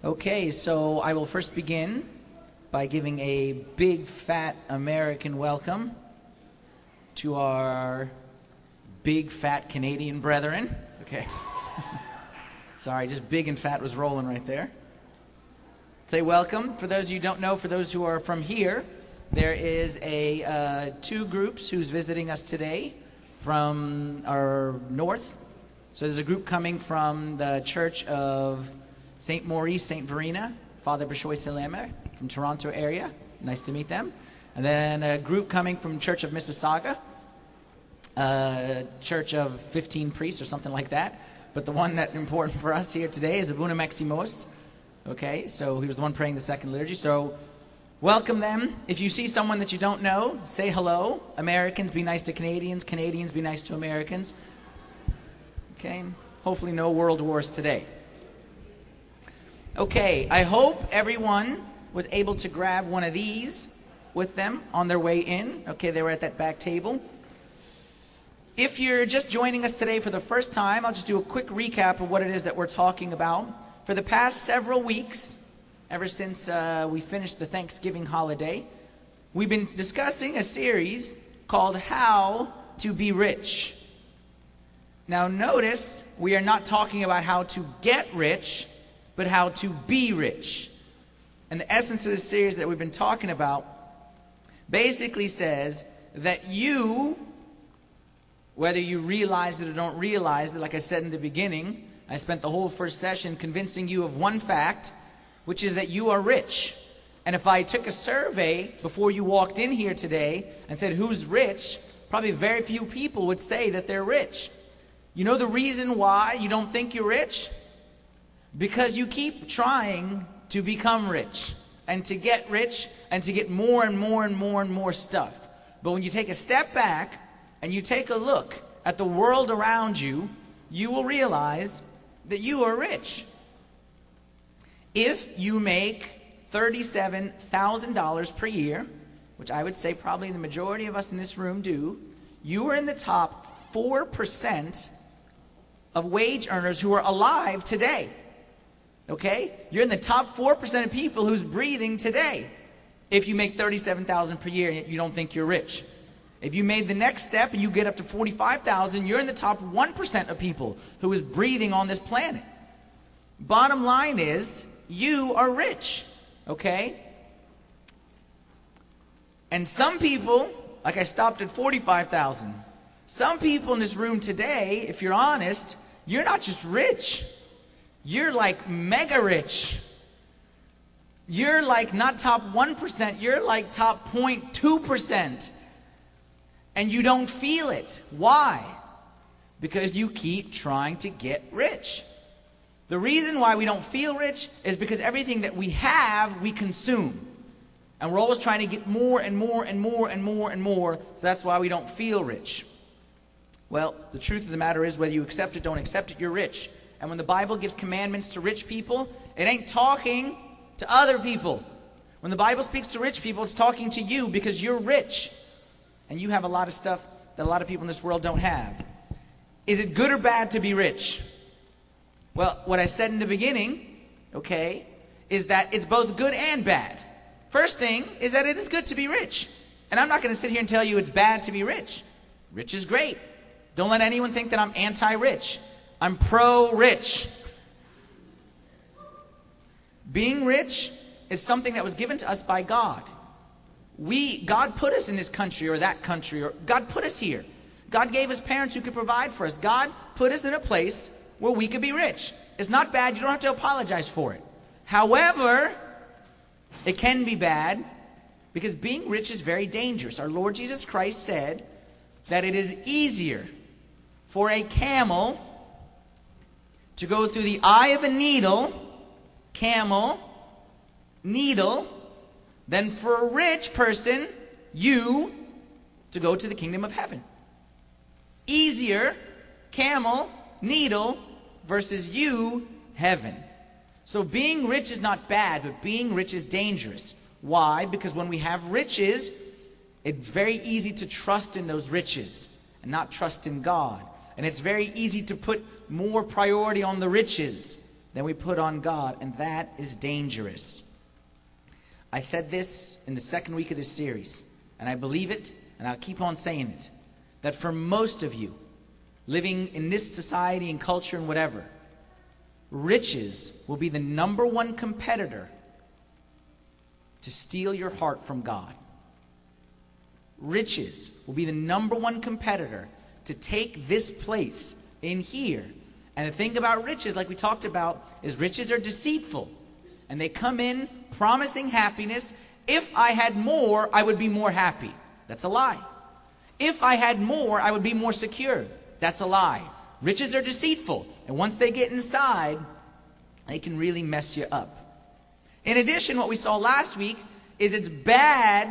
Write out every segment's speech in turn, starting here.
Okay, so I will first begin by giving a big, fat American welcome to our big, fat Canadian brethren. Okay. Sorry, just big and fat was rolling right there. Say welcome. For those of you who don't know, for those who are from here, there is two groups who's visiting us today from our north. So there's a group coming from the Church of St. Maurice, St. Verena, Father Bishoy Selemer from Toronto area. Nice to meet them. And then a group coming from Church of Mississauga, Church of 15 priests or something like that. But the one that's important for us here today is Abuna Maximos. Okay, so he was the one praying the second liturgy. So welcome them. If you see someone that you don't know, say hello. Americans, be nice to Canadians. Canadians, be nice to Americans. Okay, hopefully no world wars today. Okay, I hope everyone was able to grab one of these with them on their way in. Okay, they were at that back table. If you're just joining us today for the first time, I'll just do a quick recap of what it is that we're talking about. For the past several weeks, ever since we finished the Thanksgiving holiday, we've been discussing a series called How to Be Rich. Now notice, we are not talking about how to get rich, but how to be rich. And the essence of this series that we've been talking about basically says that you, whether you realize it or don't realize it, like I said in the beginning, I spent the whole first session convincing you of one fact, which is that you are rich. And if I took a survey before you walked in here today and said, who's rich? Probably very few people would say that they're rich. You know the reason why you don't think you're rich? Because you keep trying to become rich and to get rich and to get more and more and more and more stuff. But when you take a step back and you take a look at the world around you, you will realize that you are rich. If you make $37,000 per year, which I would say probably the majority of us in this room do, you are in the top 4% of wage earners who are alive today. Okay? You're in the top 4% of people who's breathing today. If you make $37,000 per year and you don't think you're rich. If you made the next step and you get up to $45,000, you're in the top 1% of people who is breathing on this planet. Bottom line is, you are rich. Okay? And some people, like I stopped at $45,000. Some people in this room today, if you're honest, you're not just rich. You're like mega rich. You're like not top 1%, you're like top 0.2%. And you don't feel it. Why? Because you keep trying to get rich. The reason why we don't feel rich is because everything that we have, we consume. And we're always trying to get more and more and more and more and more, so that's why we don't feel rich. Well, the truth of the matter is, whether you accept it, don't accept it, you're rich. And when the Bible gives commandments to rich people, it ain't talking to other people. When the Bible speaks to rich people, it's talking to you because you're rich. And you have a lot of stuff that a lot of people in this world don't have. Is it good or bad to be rich? Well, what I said in the beginning, okay, is that it's both good and bad. First thing is that it is good to be rich. And I'm not going to sit here and tell you it's bad to be rich. Rich is great. Don't let anyone think that I'm anti-rich. I'm pro-rich. Being rich is something that was given to us by God. God put us in this country or that country, or God put us here. God gave us parents who could provide for us. God put us in a place where we could be rich. It's not bad. You don't have to apologize for it. However, it can be bad because being rich is very dangerous. Our Lord Jesus Christ said that it is easier for a camel to go through the eye of a needle, needle, than for a rich person, you, to go to the kingdom of heaven. Easier, camel, needle, versus you, heaven. So being rich is not bad, but being rich is dangerous. Why? Because when we have riches, it's very easy to trust in those riches and not trust in God. And it's very easy to put more priority on the riches than we put on God, and that is dangerous. I said this in the second week of this series, and I believe it, and I'll keep on saying it, that for most of you, living in this society and culture and whatever, riches will be the number one competitor to steal your heart from God. Riches will be the number one competitor to take this place in here. And the thing about riches, like we talked about, is riches are deceitful. And they come in promising happiness. If I had more, I would be more happy. That's a lie. If I had more, I would be more secure. That's a lie. Riches are deceitful. And once they get inside, they can really mess you up. In addition, what we saw last week is it's bad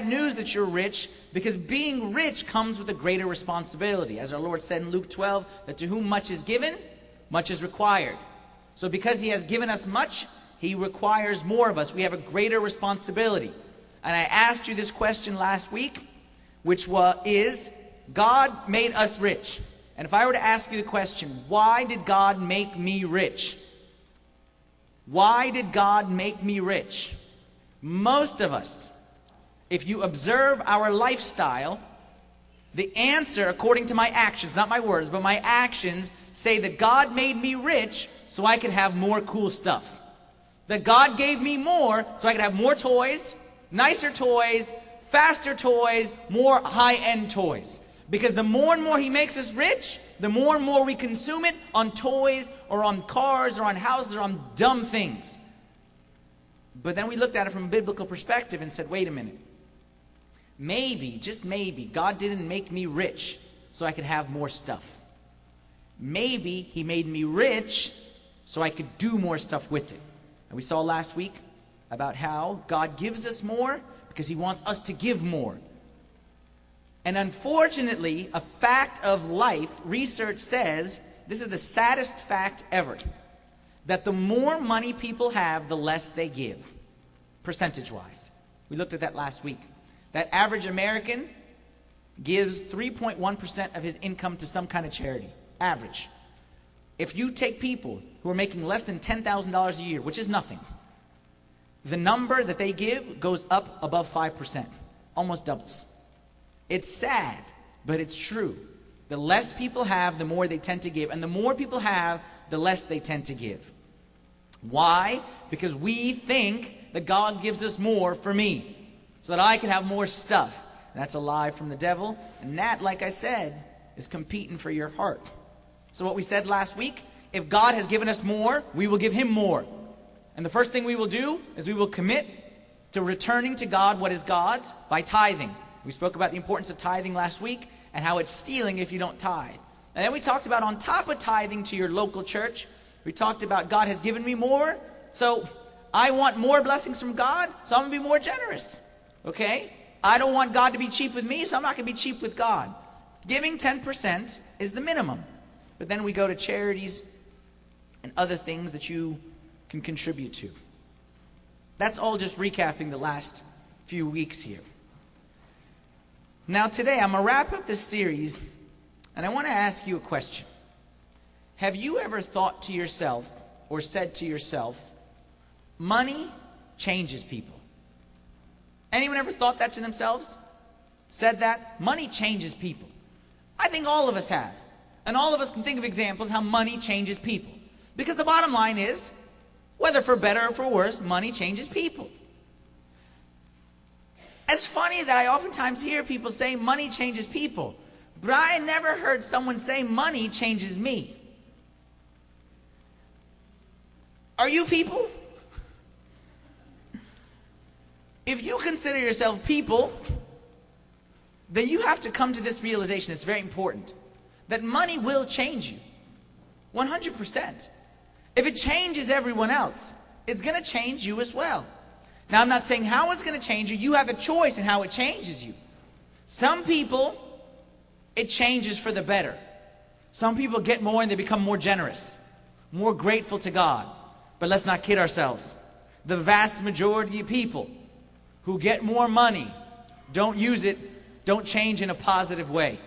news that you're rich, because being rich comes with a greater responsibility. As our Lord said in Luke 12, that to whom much is given, much is required. So because He has given us much, He requires more of us. We have a greater responsibility. And I asked you this question last week, which is, God made us rich. And if I were to ask you the question, why did God make me rich? Why did God make me rich? Most of us, if you observe our lifestyle, the answer, according to my actions, not my words, but my actions, say that God made me rich so I could have more cool stuff. That God gave me more so I could have more toys, nicer toys, faster toys, more high-end toys. Because the more and more He makes us rich, the more and more we consume it on toys or on cars or on houses or on dumb things. But then we looked at it from a biblical perspective and said, wait a minute. Maybe, just maybe, God didn't make me rich so I could have more stuff. Maybe He made me rich so I could do more stuff with it. And we saw last week about how God gives us more because He wants us to give more. And unfortunately, a fact of life, research says, this is the saddest fact ever, that the more money people have, the less they give, percentage-wise. We looked at that last week. That average American gives 3.1% of his income to some kind of charity. Average. If you take people who are making less than $10,000 a year, which is nothing, the number that they give goes up above 5%. Almost doubles. It's sad, but it's true. The less people have, the more they tend to give. And the more people have, the less they tend to give. Why? Because we think that God gives us more for me, so that I can have more stuff. And that's a lie from the devil. And that, like I said, is competing for your heart. So what we said last week, if God has given us more, we will give Him more. And the first thing we will do is we will commit to returning to God what is God's by tithing. We spoke about the importance of tithing last week and how it's stealing if you don't tithe. And then we talked about, on top of tithing to your local church, we talked about God has given me more, so I want more blessings from God, so I'm going to be more generous. Okay? I don't want God to be cheap with me, so I'm not going to be cheap with God. Giving 10% is the minimum. But then we go to charities and other things that you can contribute to. That's all just recapping the last few weeks here. Now today I'm going to wrap up this series, and I want to ask you a question. Have you ever thought to yourself or said to yourself, money changes people? Anyone ever thought that to themselves? Said that? Money changes people. I think all of us have. And all of us can think of examples how money changes people. Because the bottom line is, whether for better or for worse, money changes people. It's funny that I oftentimes hear people say money changes people, but I never heard someone say money changes me. Are you people? If you consider yourself people, then you have to come to this realization that's very important. That money will change you. 100%. If it changes everyone else, it's going to change you as well. Now, I'm not saying how it's going to change you. You have a choice in how it changes you. Some people, it changes for the better. Some people get more and they become more generous, more grateful to God. But let's not kid ourselves. The vast majority of people who get more money don't use it, don't change in a positive way.